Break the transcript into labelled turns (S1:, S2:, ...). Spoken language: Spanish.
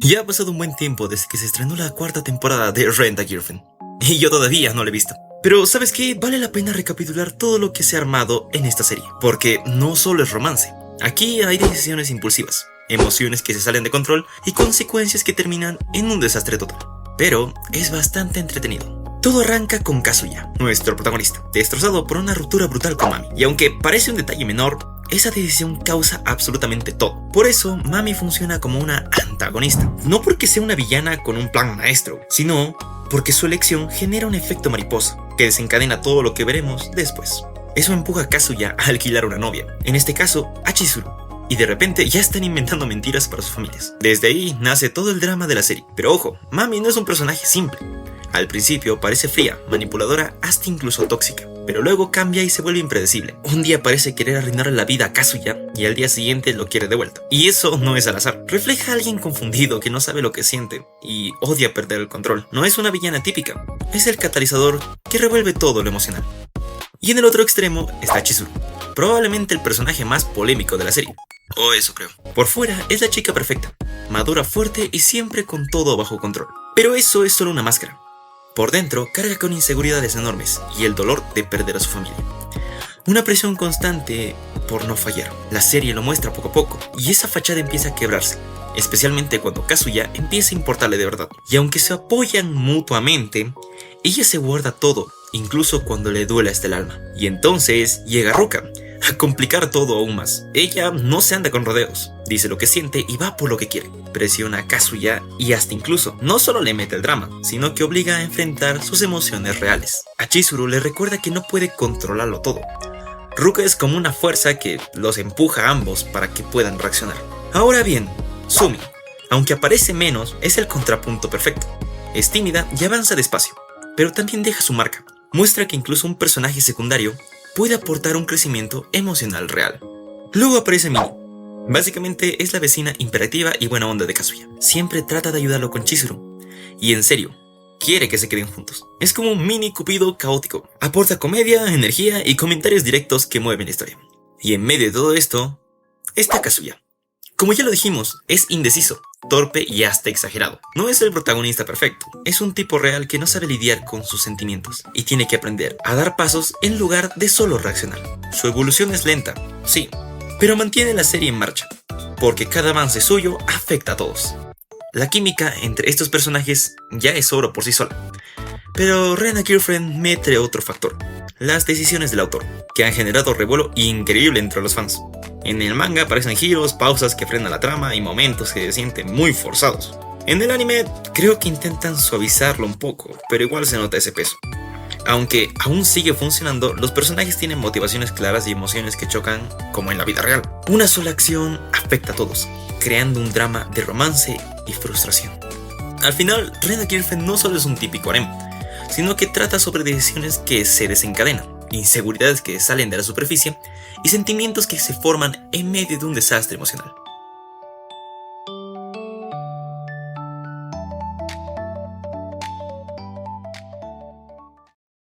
S1: Ya ha pasado un buen tiempo desde que se estrenó la cuarta temporada de Rent a Girlfriend, y yo todavía no la he visto. Pero ¿sabes qué? Vale la pena recapitular todo lo que se ha armado en esta serie, porque no solo es romance. Aquí hay decisiones impulsivas, emociones que se salen de control y consecuencias que terminan en un desastre total. Pero es bastante entretenido. Todo arranca con Kazuya, nuestro protagonista, destrozado por una ruptura brutal con Mami. Y aunque parece un detalle menor, esa decisión causa absolutamente todo. Por eso, Mami funciona como una antagonista. No porque sea una villana con un plan maestro, sino porque su elección genera un efecto mariposa, que desencadena todo lo que veremos después. Eso empuja a Kazuya a alquilar una novia, en este caso a Chizuru. Y de repente ya están inventando mentiras para sus familias. Desde ahí nace todo el drama de la serie. Pero ojo, Mami no es un personaje simple. Al principio parece fría, manipuladora, hasta incluso tóxica, pero luego cambia y se vuelve impredecible. Un día parece querer arruinarle la vida a Kazuya y al día siguiente lo quiere de vuelta. Y eso no es al azar. Refleja a alguien confundido que no sabe lo que siente y odia perder el control. No es una villana típica, es el catalizador que revuelve todo lo emocional. Y en el otro extremo está Chizuru, probablemente el personaje más polémico de la serie. O eso creo. Por fuera es la chica perfecta, madura, fuerte y siempre con todo bajo control. Pero eso es solo una máscara. Por dentro carga con inseguridades enormes y el dolor de perder a su familia. Una presión constante por no fallar. La serie lo muestra poco a poco y esa fachada empieza a quebrarse, especialmente cuando Kazuya empieza a importarle de verdad. Y aunque se apoyan mutuamente, ella se guarda todo, incluso cuando le duele hasta el alma. Y entonces llega Ruka a complicar todo aún más. Ella no se anda con rodeos, dice lo que siente y va por lo que quiere. Presiona a Kazuya y hasta incluso no solo le mete el drama, sino que obliga a enfrentar sus emociones reales. A Chizuru le recuerda que no puede controlarlo todo. Ruka es como una fuerza que los empuja a ambos para que puedan reaccionar. Ahora bien, Sumi, aunque aparece menos, es el contrapunto perfecto. Es tímida y avanza despacio, pero también deja su marca. Muestra que incluso un personaje secundario puede aportar un crecimiento emocional real. Luego aparece Mini. Básicamente es la vecina imperativa y buena onda de Kazuya. Siempre trata de ayudarlo con Chizuru. Y en serio, quiere que se queden juntos. Es como un mini cupido caótico. Aporta comedia, energía y comentarios directos que mueven la historia. Y en medio de todo esto, está Kazuya. Como ya lo dijimos, es indeciso, torpe y hasta exagerado. No es el protagonista perfecto, es un tipo real que no sabe lidiar con sus sentimientos y tiene que aprender a dar pasos en lugar de solo reaccionar. Su evolución es lenta, sí, pero mantiene la serie en marcha, porque cada avance suyo afecta a todos. La química entre estos personajes ya es oro por sí sola. Pero Rent a Girlfriend mete otro factor, las decisiones del autor, que han generado revuelo increíble entre los fans. En el manga aparecen giros, pausas que frenan la trama y momentos que se sienten muy forzados. En el anime creo que intentan suavizarlo un poco, pero igual se nota ese peso. Aunque aún sigue funcionando, los personajes tienen motivaciones claras y emociones que chocan como en la vida real. Una sola acción afecta a todos, creando un drama de romance y frustración. Al final, Rent a Girlfriend no solo es un típico harem, sino que trata sobre decisiones que se desencadenan, inseguridades que salen de la superficie y sentimientos que se forman en medio de un desastre emocional.